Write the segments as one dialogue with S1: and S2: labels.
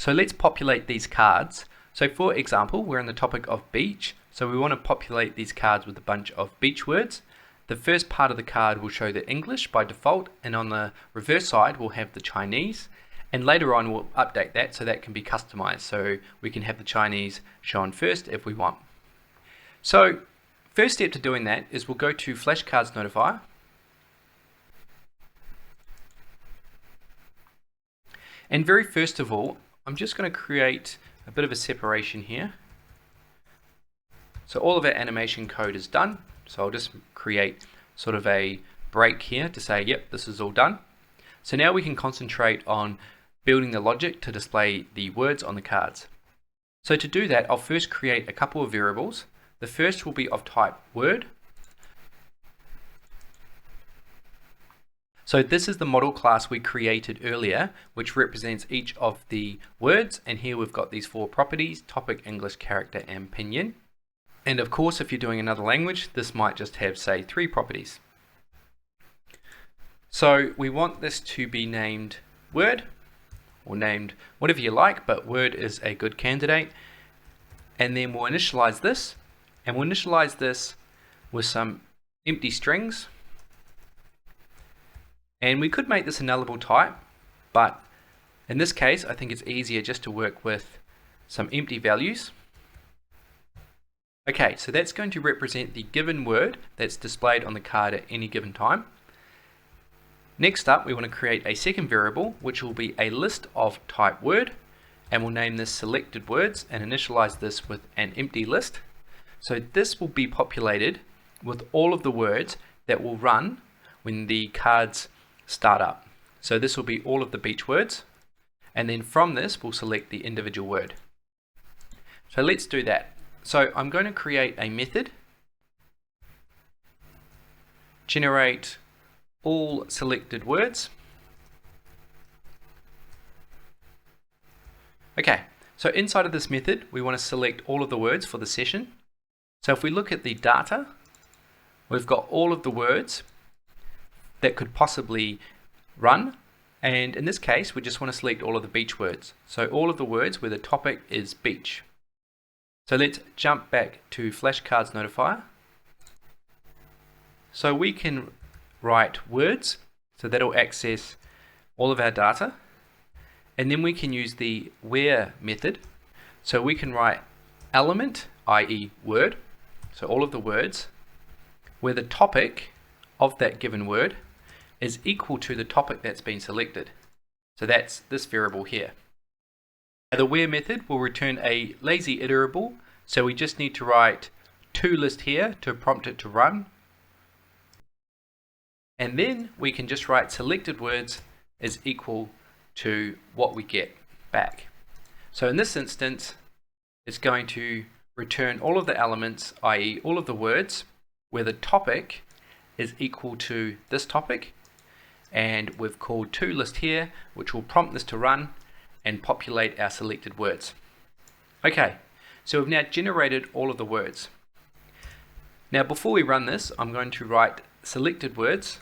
S1: So let's populate these cards. So for example, we're on the topic of beach, so we want to populate these cards with a bunch of beach words. The first part of the card will show the English by default, and on the reverse side we'll have the Chinese, and later on we'll update that so that can be customized, so we can have the Chinese shown first if we want. So first step to doing that is we'll go to Flashcards Notifier, and very first of all I'm just going to create a bit of a separation here. So all of our animation code is done, so I'll just create sort of a break here to say yep, this is all done. So now we can concentrate on building the logic to display the words on the cards. So to do that, I'll first create a couple of variables. The first will be of type word. So this is the model class we created earlier, which represents each of the words, and here we've got these 4 properties: topic, English, character, and pinyin. And of course, if you're doing another language, this might just have, say, 3 properties. So we want this to be named word, or named whatever you like, but word is a good candidate. And then we'll initialize this, and we'll initialize this with some empty strings. And we could make this a nullable type, but in this case I think it's easier just to work with some empty values. Okay, so that's going to represent the given word that's displayed on the card at any given time. Next up, we want to create a second variable, which will be a list of type word, and we'll name this selected words and initialize this with an empty list. So this will be populated with all of the words that will run when the cards start up. So this will be all of the beach words, and then from this we'll select the individual word. So let's do that. So I'm going to create a method, generate all selected words. Okay, so inside of this method we want to select all of the words for the session. So if we look at the data, we've got all of the words that could possibly run, and in this case we just want to select all of the beach words. So all of the words where the topic is beach. So let's jump back to Flashcards Notifier. So we can write words, so that'll access all of our data, and then we can use the where method. So we can write element, i.e. word, so all of the words where the topic of that given word is equal to the topic that's been selected. So that's this variable here. The where method will return a lazy iterable, so we just need to write toList here to prompt it to run. And then we can just write selected words is equal to what we get back. So in this instance, it's going to return all of the elements, i.e. all of the words, where the topic is equal to this topic. And we've called toList here, which will prompt this to run and populate our selected words. Okay, so we've now generated all of the words. Now before we run this, I'm going to write selected words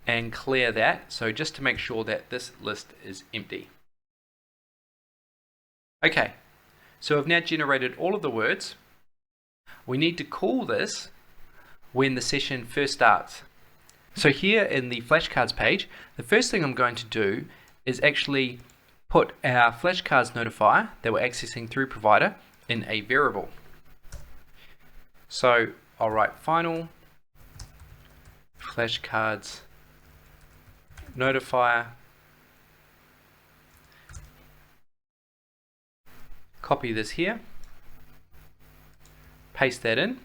S1: and clear that, so just to make sure that this list is empty. Okay, so I've now generated all of the words. We need to call this when the session first starts. So here in the flashcards page, the first thing I'm going to do is actually put our flashcards notifier that we're accessing through provider in a variable. So I'll write final flashcards notifier, copy this here, paste that in.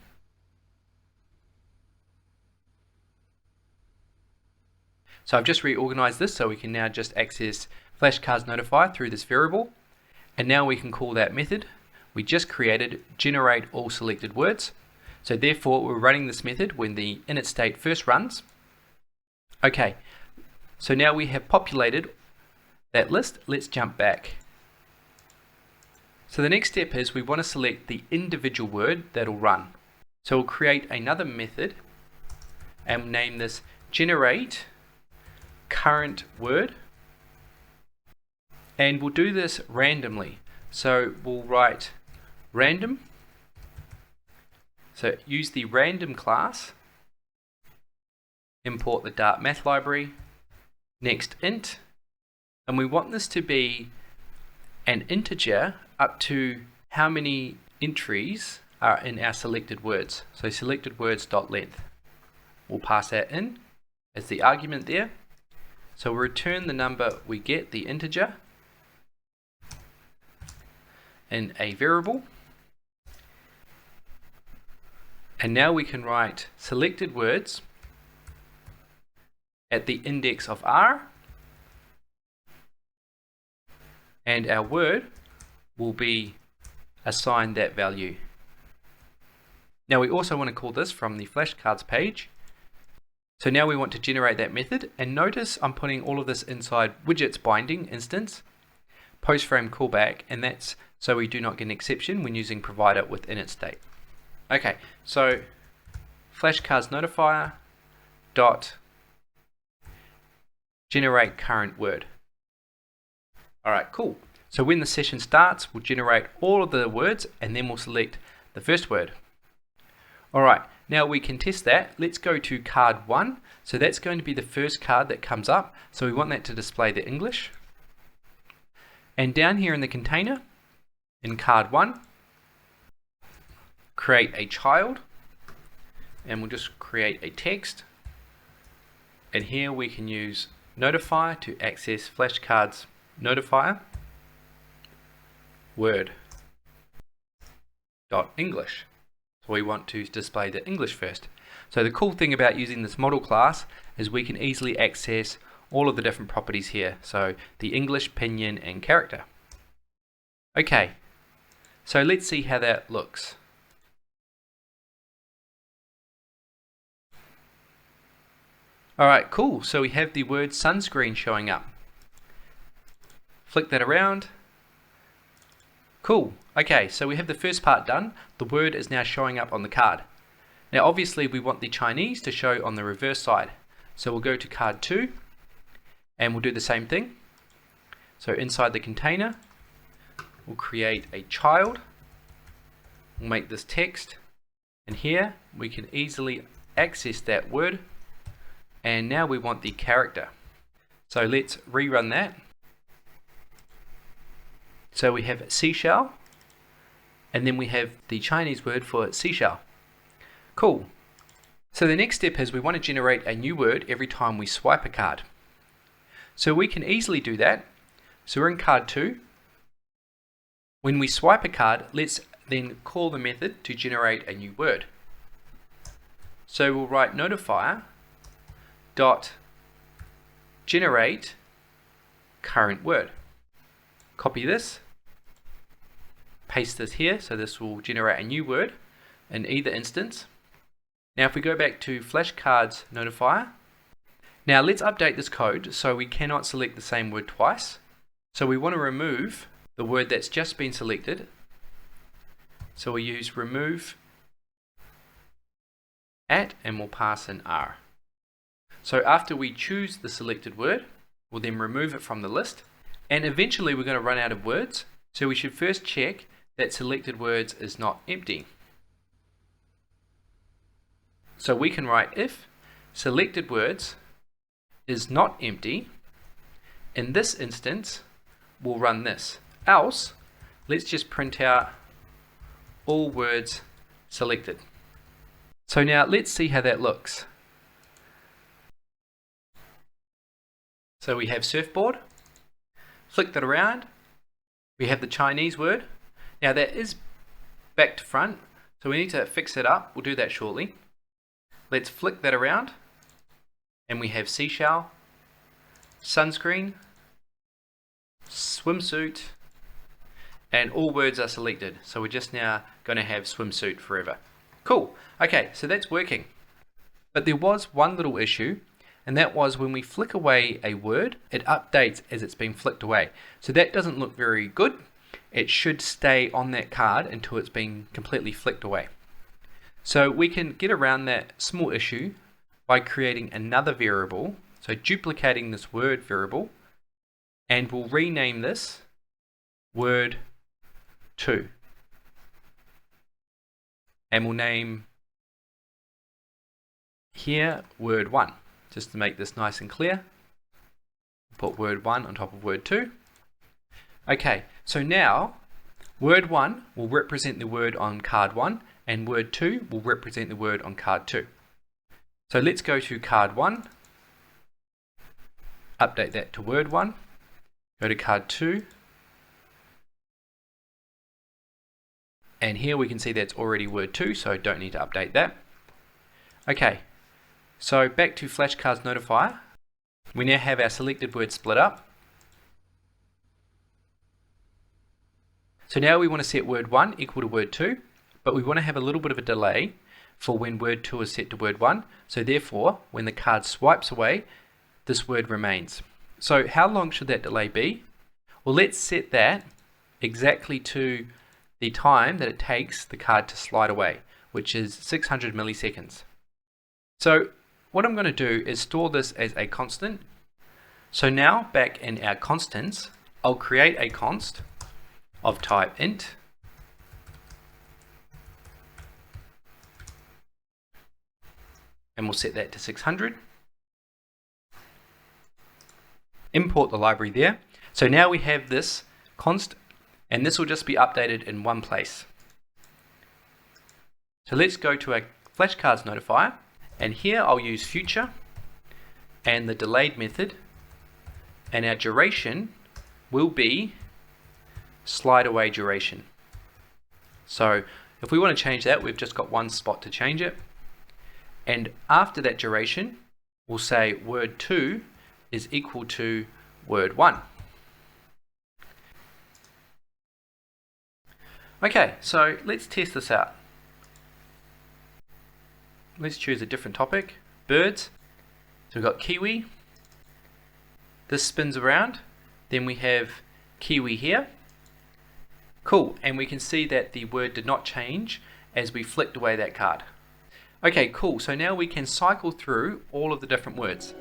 S1: So I've just reorganized this so we can now just access Flashcards Notifier through this variable, and now we can call that method we just created generate all selected words. So therefore we're running this method when the init state first runs. Okay, so now we have populated that list. Let's jump back. So the next step is we want to select the individual word that'll run. So we'll create another method and name this generate current word. And we'll do this randomly. So we'll write random. So use the random class, import the Dart math library, next int, and we want this to be an integer up to how many entries are in our selected words. So selected words.length. We'll pass that in as the argument there. So we'll return the number we get, the integer, in a variable. And now we can write selected words at the index of R, and our word will be assigned that value. Now we also want to call this from the flashcards page. So now we want to generate that method, and notice I'm putting all of this inside widgets binding instance, post frame callback, and that's so we do not get an exception when using provider within its state. Okay, so flashcards notifier dot generate current word. Alright, cool. So when the session starts, we'll generate all of the words and then we'll select the first word. Alright, now we can test that. Let's go to card 1. So that's going to be the first card that comes up. So we want that to display the English. And down here in the container, in card 1, create a child, and we'll just create a text, and here we can use notifier to access flashcards notifier word dot English. So we want to display the English first. So the cool thing about using this model class is we can easily access all of the different properties here, so the English, pinyin, and character. Okay, so let's see how that looks. Alright, cool. So we have the word sunscreen showing up. Flick that around. Cool. Okay, so we have the first part done. The word is now showing up on the card. Now obviously we want the Chinese to show on the reverse side. So we'll go to card 2 and we'll do the same thing. So inside the container, we'll create a child. We'll make this text, and here we can easily access that word. And now we want the character. So let's rerun that. So we have seashell, and then we have the Chinese word for seashell. Cool. So the next step is we want to generate a new word every time we swipe a card. So we can easily do that. So we're in card 2. When we swipe a card, let's then call the method to generate a new word. So we'll write notifier dot generate current word. Copy this, paste this here, so this will generate a new word in either instance. Now if we go back to flashcards notifier, now let's update this code so we cannot select the same word twice. So we want to remove the word that's just been selected. So we use remove at, and we'll pass in R. So after we choose the selected word, we'll then remove it from the list, and eventually we're going to run out of words, so we should first check that selected words is not empty. So we can write if selected words is not empty, in this instance we'll run this, else let's just print out all words selected. So now let's see how that looks. So we have surfboard, flick that around, we have the Chinese word. Now that is back to front, so we need to fix it up. We'll do that shortly. Let's flick that around, and we have seashell, sunscreen, swimsuit, and all words are selected. So we're just now going to have swimsuit forever. Cool. Okay, so that's working. But there was one little issue, and that was when we flick away a word, it updates as it's been flicked away. So that doesn't look very good. It should stay on that card until it's been completely flicked away. So we can get around that small issue by creating another variable, so duplicating this word variable, and we'll rename this word 2. And we'll name here word 1, just to make this nice and clear. Put word 1 on top of word 2. Okay, so now word 1 will represent the word on card 1 and word 2 will represent the word on card 2. So let's go to card 1, update that to word 1, go to card 2, and here we can see that's already word 2, so don't need to update that. Okay, so back to Flashcards Notifier. We now have our selected word split up. So now we want to set word 1 equal to word 2, but we want to have a little bit of a delay for when word 2 is set to word 1. So therefore, when the card swipes away, this word remains. So how long should that delay be? Well, let's set that exactly to the time that it takes the card to slide away, which is 600 milliseconds. So what I'm going to do is store this as a constant. So now back in our constants, I'll create a const of type int, and we'll set that to 600. Import the library there. So now we have this const, and this will just be updated in one place. So let's go to our Flashcards notifier, and here I'll use future and the delayed method, and our duration will be slide away duration. So if we want to change that, we've just got one spot to change it, and after that duration we'll say word 2 is equal to word 1. Okay, so let's test this out. Let's choose a different topic, birds. So we've got kiwi, this spins around, then we have kiwi here. Cool, and we can see that the word did not change as we flicked away that card. Okay, cool, so now we can cycle through all of the different words.